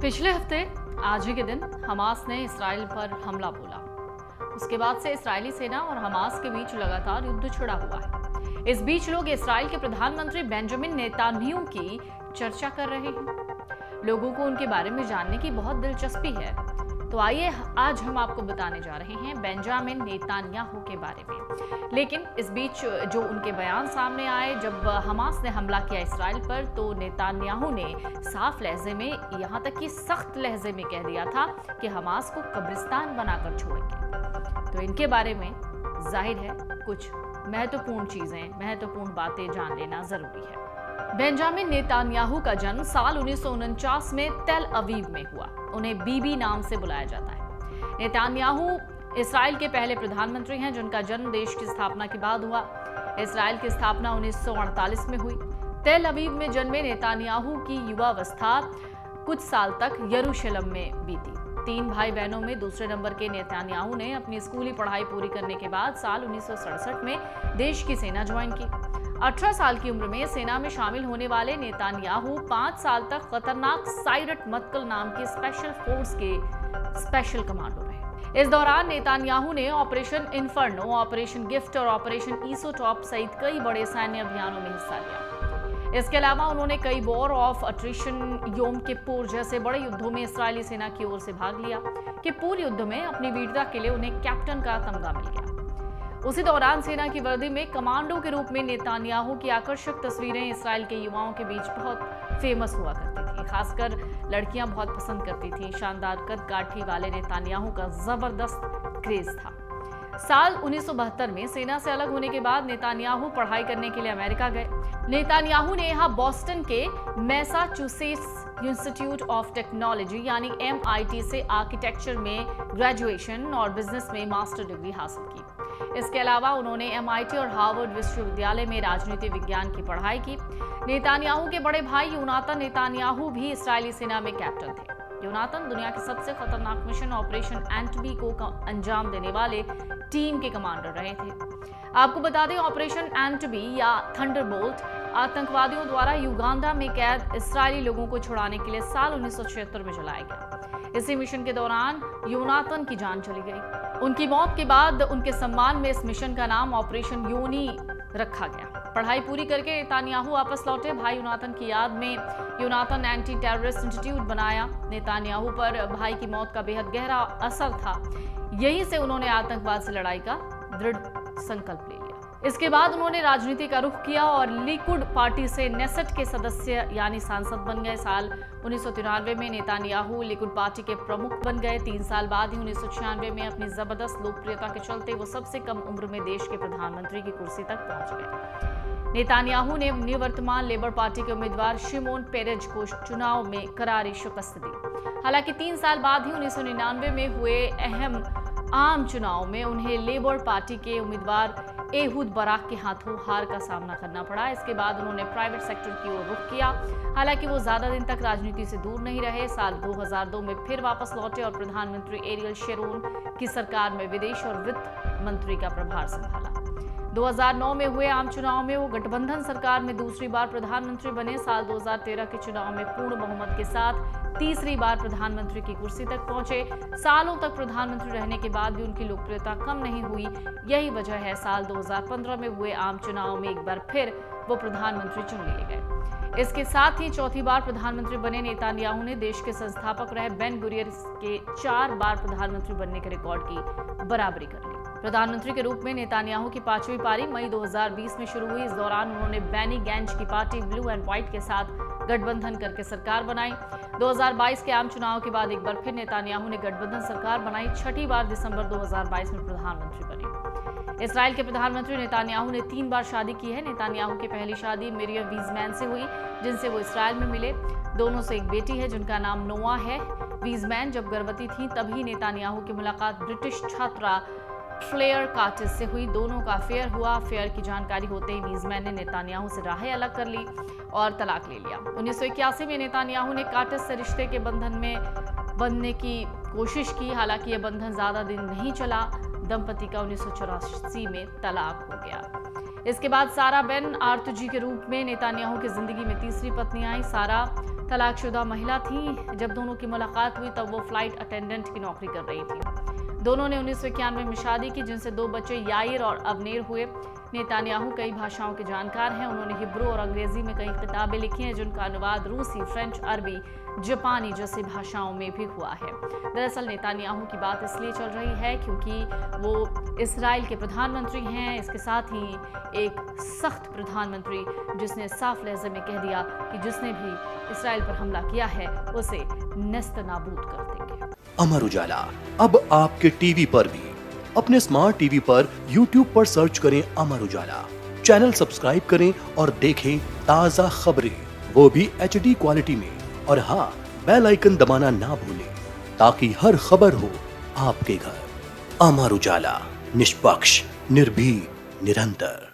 पिछले हफ्ते आज ही के दिन हमास ने इसराइल पर हमला बोला। उसके बाद से इस्राएली सेना और हमास के बीच लगातार युद्ध छिड़ा हुआ है। इस बीच लोग इसराइल के प्रधानमंत्री बेंजामिन नेतान्याहू की चर्चा कर रहे हैं। लोगों को उनके बारे में जानने की बहुत दिलचस्पी है, तो आइए आज हम आपको बताने जा रहे हैं बेंजामिन नेतान्याहू के बारे में। लेकिन इस बीच जो उनके बयान सामने आए जब हमास ने हमला किया इसराइल पर, तो नेतान्याहू ने साफ लहजे में, यहाँ तक कि सख्त लहजे में कह दिया था कि हमास को कब्रिस्तान बनाकर छोड़ेंगे। तो इनके बारे में जाहिर है कुछ महत्वपूर्ण चीजें, महत्वपूर्ण बातें जान लेना जरूरी है। बेंजामिन नेतान्याहू का जन्म साल 1949 में तेल अवीव में हुआ। उन्हें बीबी नाम से बुलाया जाता है। नेतान्याहू इसराइल के पहले प्रधानमंत्री हैं जिनका जन्म देश की स्थापना के बाद हुआ। इसराइल की स्थापना 1948 में हुई। तेल अवीव में जन्मे नेतान्याहू की युवावस्था कुछ साल तक यरूशलेम में बीती। 3 भाई बहनों में दूसरे नंबर के नेतान्याहू ने अपनी स्कूली पढ़ाई पूरी करने के बाद साल 1967 में देश की सेना ज्वाइन की। 18 साल की उम्र में सेना में शामिल होने वाले नेतान्याहू 5 साल तक खतरनाक साइरट मत्कल नाम की स्पेशल फोर्स के स्पेशल कमांडो रहे। इस दौरान नेतान्याहू ने ऑपरेशन इन्फर्नो, ऑपरेशन गिफ्ट और ऑपरेशन ईसोटॉप सहित कई बड़े सैन्य अभियानों में हिस्सा लिया। इसके अलावा उन्होंने कई वॉर ऑफ अट्रिशन, योम किप्पुर जैसे बड़े युद्धों में इस्राएली सेना की ओर से भाग लिया। किप्पुर युद्ध में अपनी वीरता के लिए उन्हें कैप्टन का तमगा मिल गया। उसी दौरान सेना की वर्दी में कमांडो के रूप में नेतान्याहू की आकर्षक तस्वीरें इसराइल के युवाओं के बीच बहुत फेमस हुआ करती थी। खासकर लड़कियां बहुत पसंद करती थीं। शानदार कद काठी वाले नेतान्याहू का जबरदस्त क्रेज था। साल 1972 में सेना से अलग होने के बाद नेतान्याहू पढ़ाई करने के लिए अमेरिका गए। नेतान्याहू ने यहाँ बॉस्टन के मैसाचुसेट्स इंस्टीट्यूट ऑफ टेक्नोलॉजी यानी MIT से आर्किटेक्चर में ग्रेजुएशन और बिजनेस में मास्टर डिग्री हासिल की। इसके अलावा उन्होंने MIT और हार्वर्ड विश्वविद्यालय में राजनीति विज्ञान की पढ़ाई की। नेतान्याहू के बड़े भाई योनातान नेतान्याहू भी इस्राएली सेना में कैप्टन थे। योनातान दुनिया के सबसे खतरनाक मिशन ऑपरेशन एंटबी को अंजाम देने वाले टीम के कमांडर रहे थे। आपको बता दें, ऑपरेशन एंटबी या थंडरबोल्ट आतंकवादियों द्वारा युगांडा में कैद इस्राएली लोगों को छुड़ाने के लिए साल 1976 में चलाया गया। इसी मिशन के दौरान योनातान की जान चली गई। उनकी मौत के बाद उनके सम्मान में इस मिशन का नाम ऑपरेशन योनी रखा गया। पढ़ाई पूरी करके नेतान्याहू वापस लौटे। भाई योनातान की याद में योनातान एंटी टेररिस्ट इंस्टीट्यूट बनाया। नेतान्याहू पर भाई की मौत का बेहद गहरा असर था। यहीं से उन्होंने आतंकवाद से लड़ाई का दृढ़ संकल्प ले लिया। इसके बाद उन्होंने राजनीति का रुख किया और लिकुड पार्टी से नेसेट के सदस्य यानी सांसद बन गए। साल 1993 में नेतान्याहू लिकुड पार्टी के प्रमुख बन गए। 3 साल बाद ही 1996 में अपनी जबरदस्त लोकप्रियता के चलते वो सबसे कम उम्र में देश के प्रधानमंत्री की कुर्सी तक पहुंच गए। नेतान्याहू ने निवर्तमान लेबर पार्टी के उम्मीदवार शिमोन पेरेज को चुनाव में करारी शिकस्त दी। हालांकि 3 साल बाद ही 1999 में हुए अहम आम चुनाव में उन्हें लेबर पार्टी के उम्मीदवार एहूद बराक के हाथों हार का सामना करना पड़ा। इसके बाद उन्होंने प्राइवेट सेक्टर की ओर रुख किया। हालांकि वो ज्यादा दिन तक राजनीति से दूर नहीं रहे। साल 2002 में फिर वापस लौटे और प्रधानमंत्री एरियल शेरोन की सरकार में विदेश और वित्त मंत्री का प्रभार संभाला। 2009 में हुए आम चुनाव में वो गठबंधन सरकार में दूसरी बार प्रधानमंत्री बने। साल 2013 के चुनाव में पूर्ण बहुमत के साथ तीसरी बार प्रधानमंत्री की कुर्सी तक पहुंचे। सालों तक प्रधानमंत्री रहने के बाद भी उनकी लोकप्रियता कम नहीं हुई। यही वजह है साल 2015 में हुए आम चुनाव में एक बार फिर वो प्रधानमंत्री चुन लिए गए। इसके साथ ही चौथी बार प्रधानमंत्री बने नेतान्याहू ने देश के संस्थापक रहे बेन गुरियन के 4 बार प्रधानमंत्री बनने के रिकॉर्ड की बराबरी कर ली। प्रधानमंत्री के रूप में नेतान्याहू की 5वीं पारी मई 2020 में शुरू हुई। इस दौरान उन्होंने बेनी गैंज की पार्टी ब्लू एंड व्हाइट के साथ गठबंधन करके सरकार बनाई। 2022 के आम चुनाव के बाद एक बार फिर नेतान्याहू ने गठबंधन सरकार बनाई। 6ठी बार दिसंबर 2022 में प्रधानमंत्री बने। इसराइल के प्रधानमंत्री नेतान्याहू ने 3 बार शादी की है। नेतान्याहू की पहली शादी मिरियम वीजमैन से हुई, जिनसे वो इसराइल में मिले। दोनों से एक बेटी है जिनका नाम नोआ है। वीजमैन जब गर्भवती थी तभी नेतान्याहू की मुलाकात ब्रिटिश छात्रा फ्लेयर कार्टिस से हुई। दोनों का अफेयर हुआ। अफेयर की जानकारी होते ही वीजमैन ने नेतान्याहू से राहें अलग कर ली और तलाक ले लिया। 1981 में नेतान्याहू ने कार्टिस से रिश्ते के बंधन में बंधने की कोशिश की। हालांकि यह बंधन ज्यादा दिन नहीं चला। दंपति का 1984 में तलाक हो गया। इसके बाद सारा बेन आर्तुजी के रूप में नेतान्याहू की जिंदगी में तीसरी पत्नी आई। सारा तलाकशुदा महिला थी। जब दोनों की मुलाकात हुई तब वो फ्लाइट अटेंडेंट की नौकरी कर रही थी। दोनों ने 1991 में शादी की, जिनसे 2 बच्चे याइर और अबनेर हुए। नेतान्याहू कई भाषाओं के जानकार हैं। उन्होंने हिब्रू और अंग्रेजी में कई किताबें लिखी हैं, जिनका अनुवाद रूसी, फ्रेंच, अरबी, जापानी जैसी भाषाओं में भी हुआ है। दरअसल नेतान्याहू की बात इसलिए चल रही है क्योंकि वो इजराइल के प्रधानमंत्री हैं। इसके साथ ही एक सख्त प्रधानमंत्री जिसने साफ लहजे में कह दिया कि जिसने भी इजराइल पर हमला किया है उसे नेस्तनाबूद कर देंगे। अमर उजाला अब आपके टीवी पर भी। अपने स्मार्ट टीवी पर YouTube पर सर्च करें अमर उजाला, चैनल सब्सक्राइब करें और देखें ताजा खबरें, वो भी HD क्वालिटी में। और हाँ, बेल आइकन दबाना ना भूलें ताकि हर खबर हो आपके घर। अमर उजाला, निष्पक्ष, निर्भीक, निरंतर।